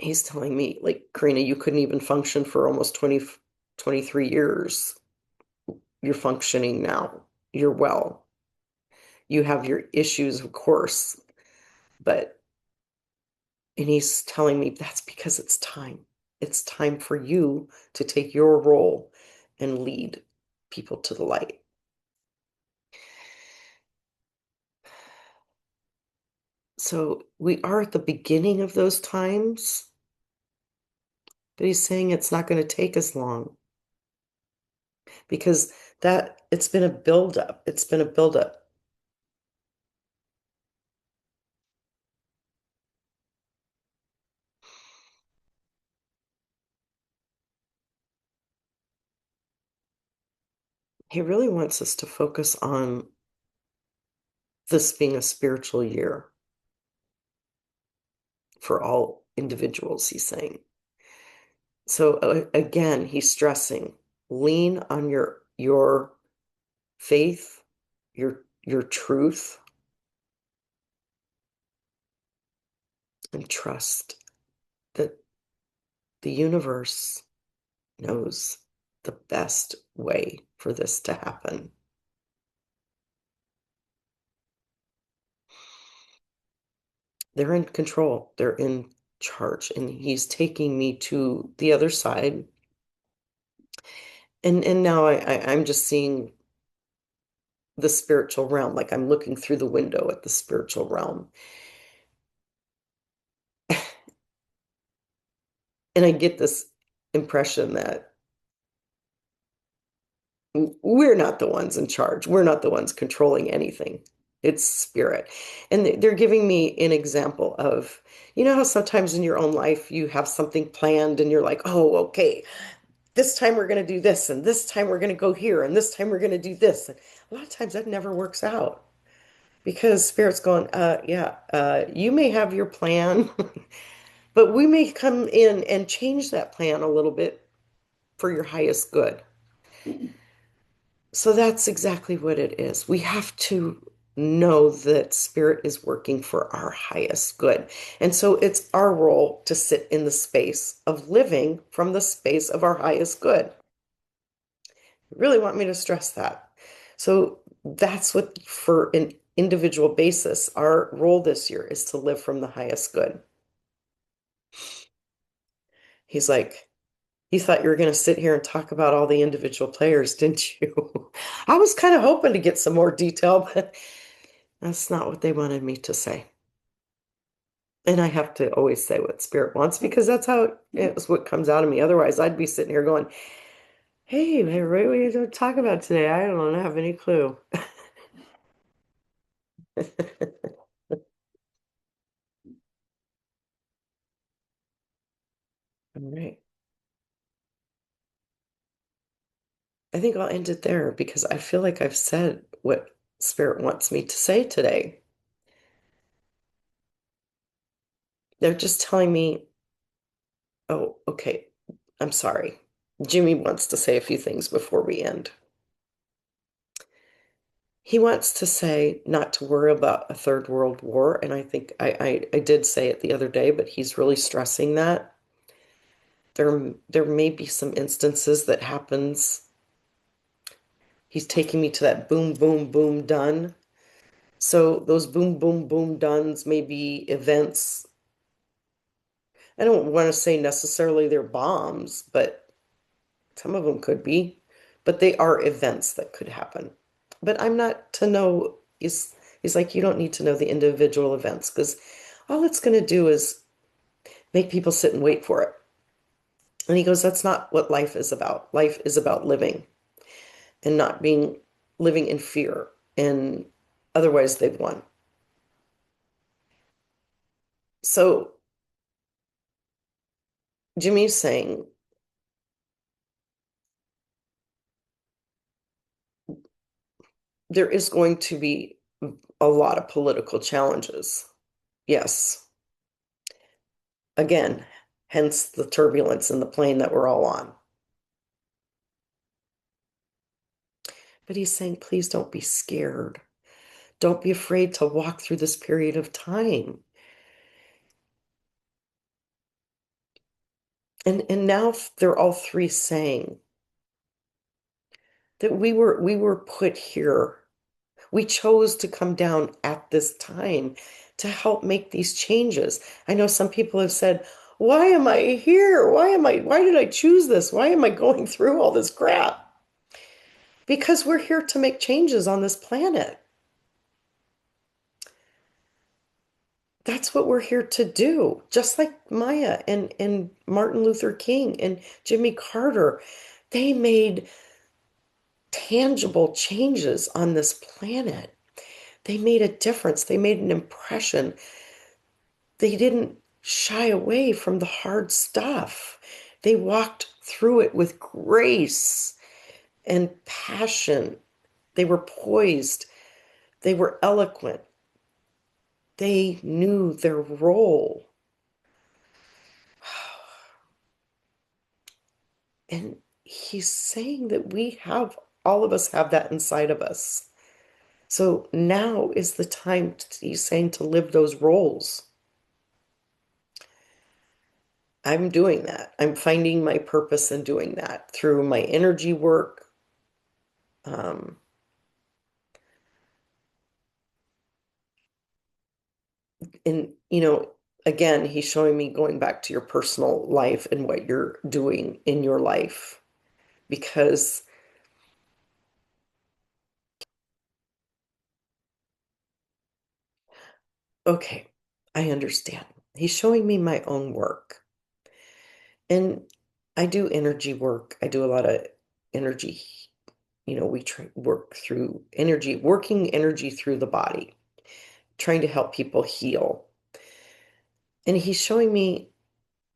Speaker 1: He's telling me, like, Karina, you couldn't even function for almost 23 years. You're functioning now. You're well. You have your issues, of course, but, and he's telling me that's because it's time. It's time for you to take your role and lead people to the light. So we are at the beginning of those times, but he's saying it's not going to take as long because that it's been a buildup. It's been a buildup. He really wants us to focus on this being a spiritual year for all individuals, he's saying. So again, he's stressing, lean on your your faith, your truth, and trust that the universe knows the best way for this to happen. They're in control, they're in charge, and he's taking me to the other side. And now I'm just seeing the spiritual realm, like I'm looking through the window at the spiritual realm. And I get this impression that we're not the ones in charge. We're not the ones controlling anything. It's spirit. And they're giving me an example of, you know how sometimes in your own life you have something planned and you're like, oh, okay, this time we're going to do this, and this time we're going to go here, and this time we're going to do this. And a lot of times that never works out because spirit's going, yeah, you may have your plan, but we may come in and change that plan a little bit for your highest good. So that's exactly what it is. We have to know that spirit is working for our highest good. And so it's our role to sit in the space of living from the space of our highest good. Really want me to stress that. So that's what, for an individual basis, our role this year is to live from the highest good. He's like, you thought you were going to sit here and talk about all the individual players, didn't you? I was kind of hoping to get some more detail, but that's not what they wanted me to say. And I have to always say what spirit wants because that's how it's what comes out of me. Otherwise, I'd be sitting here going, hey, what are we going to talk about today? I don't have any clue. All right. I think I'll end it there because I feel like I've said what spirit wants me to say today. They're just telling me, oh, okay, I'm sorry. Jimmy wants to say a few things before we end. He wants to say not to worry about a third world war, and I think I did say it the other day, but he's really stressing that. There may be some instances that happens. He's taking me to that boom, boom, boom, done. So those boom, boom, boom, dones may be events. I don't want to say necessarily they're bombs, but some of them could be. But they are events that could happen. But I'm not to know, he's like, you don't need to know the individual events because all it's going to do is make people sit and wait for it. And he goes, that's not what life is about. Life is about living and not being living in fear. And otherwise, they've won. So Jimmy's saying there is going to be a lot of political challenges. Yes. Again, hence the turbulence in the plane that we're all on. But he's saying, please don't be scared. Don't be afraid to walk through this period of time. And now they're all three saying that we were put here. We chose to come down at this time to help make these changes. I know some people have said, why am I here? Why did I choose this? Why am I going through all this crap? Because we're here to make changes on this planet. That's what we're here to do. Just like Maya and Martin Luther King and Jimmy Carter, they made tangible changes on this planet. They made a difference. They made an impression. They didn't shy away from the hard stuff. They walked through it with grace and passion. They were poised. They were eloquent. They knew their role. And he's saying that we have all of us have that inside of us. So now is the time, he's saying, to live those roles. I'm doing that. I'm finding my purpose in doing that through my energy work. Um, and, again, he's showing me going back to your personal life and what you're doing in your life. Because, okay, I understand. He's showing me my own work. And I do energy work. I do a lot of energy. We work through energy, working energy through the body, trying to help people heal. And he's showing me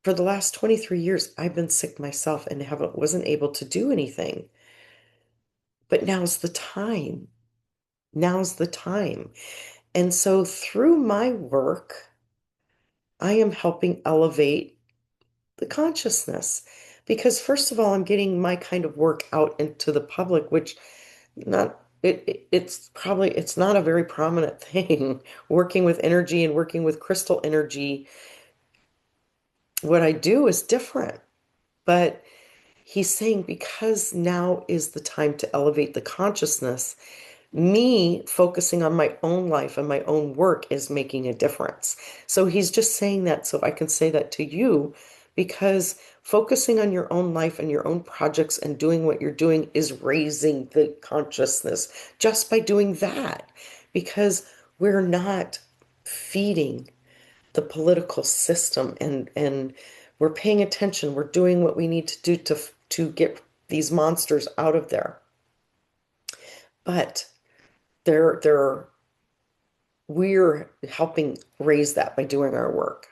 Speaker 1: for the last 23 years, I've been sick myself and wasn't able to do anything. But now's the time. Now's the time. And so through my work, I am helping elevate the consciousness. Because first of all, I'm getting my kind of work out into the public, which it's not a very prominent thing. Working with energy and working with crystal energy, what I do is different. But he's saying because now is the time to elevate the consciousness, me focusing on my own life and my own work is making a difference. So he's just saying that so I can say that to you, because focusing on your own life and your own projects and doing what you're doing is raising the consciousness just by doing that, because we're not feeding the political system, and we're paying attention. We're doing what we need to do to get these monsters out of there. But they're we're helping raise that by doing our work.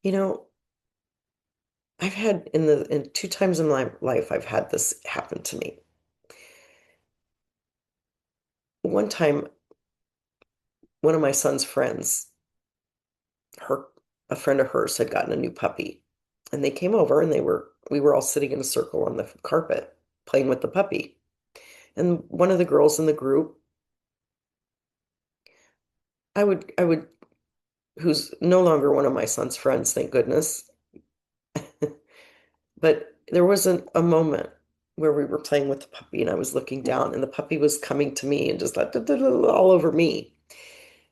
Speaker 1: You know, I've had in two times in my life I've had this happen to me. One time, one of my son's friends, her a friend of hers had gotten a new puppy, and they came over and we were all sitting in a circle on the carpet playing with the puppy. And one of the girls in the group, I would who's no longer one of my son's friends, thank goodness. But there wasn't a moment where we were playing with the puppy and I was looking down and the puppy was coming to me and just like all over me.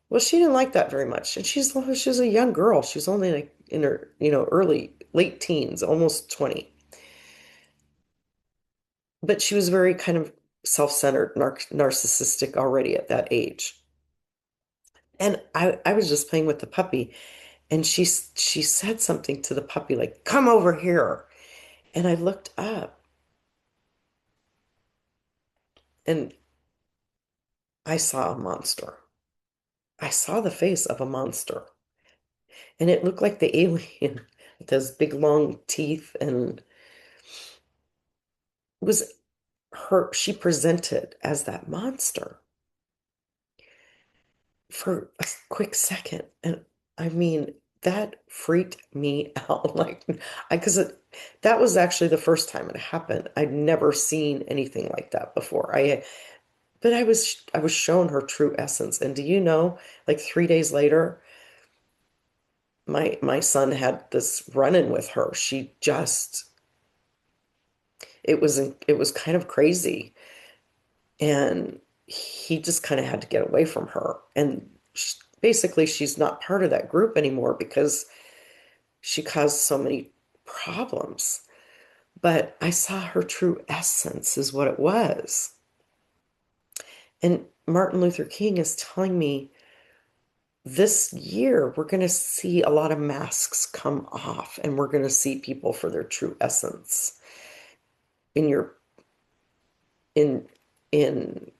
Speaker 1: Well, she didn't like that very much. And she's a young girl. She's only like in her, early, late teens, almost 20. But she was very kind of self-centered, narcissistic already at that age. And I was just playing with the puppy, and she said something to the puppy like, "Come over here." And I looked up and I saw a monster. I saw the face of a monster, and it looked like the alien with those big long teeth, and it was her. She presented as that monster for a quick second. And I mean, that freaked me out. Like, because that was actually the first time it happened. I'd never seen anything like that before. But I was shown her true essence. And do you know, like 3 days later, my son had this run-in with her. She just it was kind of crazy, and he just kind of had to get away from her. And basically, she's not part of that group anymore because she caused so many problems. But I saw her true essence is what it was. And Martin Luther King is telling me this year we're going to see a lot of masks come off and we're going to see people for their true essence in your in in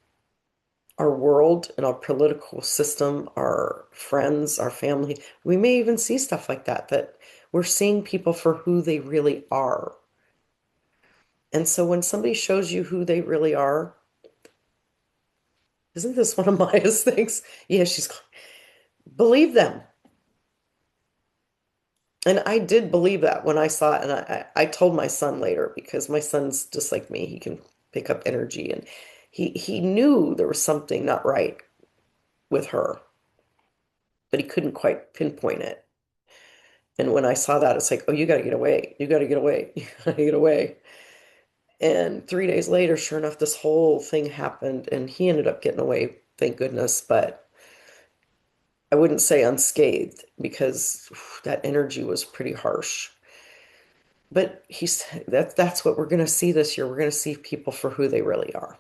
Speaker 1: our world, in our political system, our friends, our family. We may even see stuff like that, that we're seeing people for who they really are. And so when somebody shows you who they really are, isn't this one of Maya's things? Yeah, she's. believe them. And I did believe that when I saw it. And I told my son later because my son's just like me. He can pick up energy and he knew there was something not right with her, but he couldn't quite pinpoint it. And when I saw that, it's like, oh, you got to get away. You got to get away. You got to get away. And 3 days later, sure enough, this whole thing happened and he ended up getting away, thank goodness. But I wouldn't say unscathed because that energy was pretty harsh. But he's that's what we're going to see this year. We're going to see people for who they really are.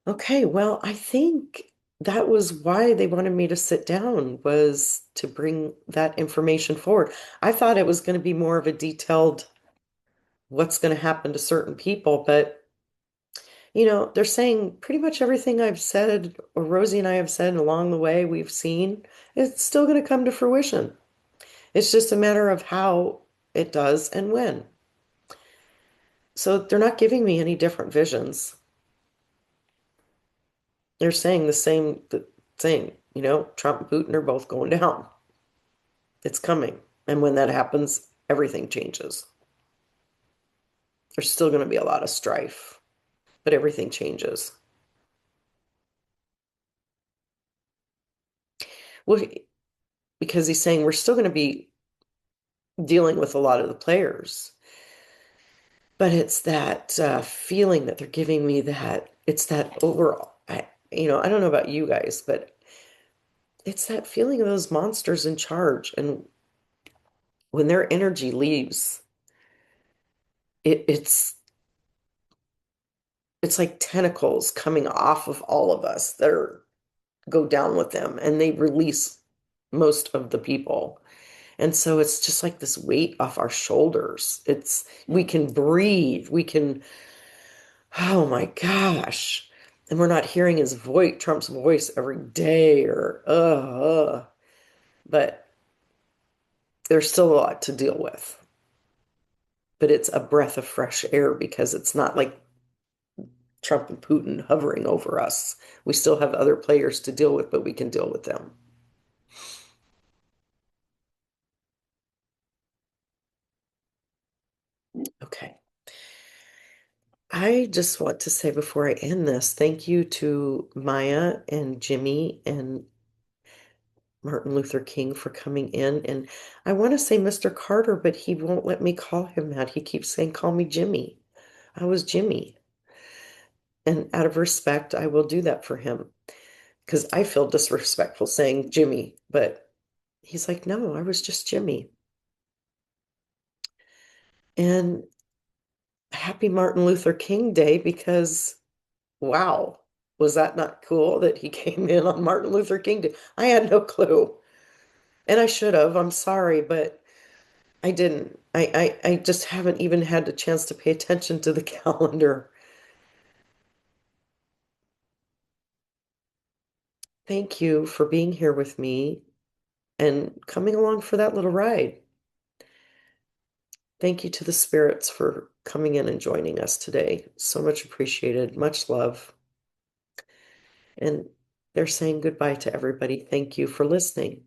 Speaker 1: Okay, well, I think that was why they wanted me to sit down was to bring that information forward. I thought it was going to be more of a detailed what's going to happen to certain people, but they're saying pretty much everything I've said or Rosie and I have said along the way we've seen, it's still going to come to fruition. It's just a matter of how it does and when. So they're not giving me any different visions. They're saying the same thing. Trump and Putin are both going down. It's coming. And when that happens, everything changes. There's still going to be a lot of strife, but everything changes. Well, because he's saying we're still going to be dealing with a lot of the players, but it's that feeling that they're giving me that it's that overall. I don't know about you guys, but it's that feeling of those monsters in charge. And when their energy leaves, it's like tentacles coming off of all of us that go down with them and they release most of the people. And so it's just like this weight off our shoulders. We can breathe. Oh my gosh. And we're not hearing Trump's voice every day but there's still a lot to deal with. But it's a breath of fresh air because it's not like Trump and Putin hovering over us. We still have other players to deal with, but we can deal with them. Okay. I just want to say before I end this, thank you to Maya and Jimmy and Martin Luther King for coming in. And I want to say Mr. Carter, but he won't let me call him that. He keeps saying, call me Jimmy. I was Jimmy. And out of respect, I will do that for him because I feel disrespectful saying Jimmy, but he's like, no, I was just Jimmy. And happy Martin Luther King Day because wow, was that not cool that he came in on Martin Luther King Day? I had no clue. And I should have. I'm sorry, but I didn't. I just haven't even had the chance to pay attention to the calendar. Thank you for being here with me and coming along for that little ride. Thank you to the spirits for coming in and joining us today. So much appreciated. Much love. And they're saying goodbye to everybody. Thank you for listening.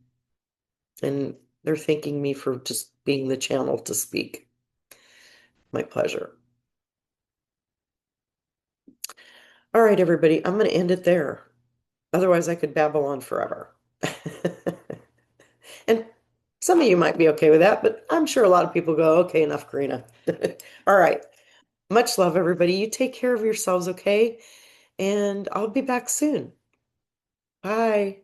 Speaker 1: And they're thanking me for just being the channel to speak. My pleasure. All right, everybody, I'm going to end it there. Otherwise, I could babble on forever. And some of you might be okay with that, but I'm sure a lot of people go, okay, enough, Karina. All right. Much love, everybody. You take care of yourselves, okay? And I'll be back soon. Bye.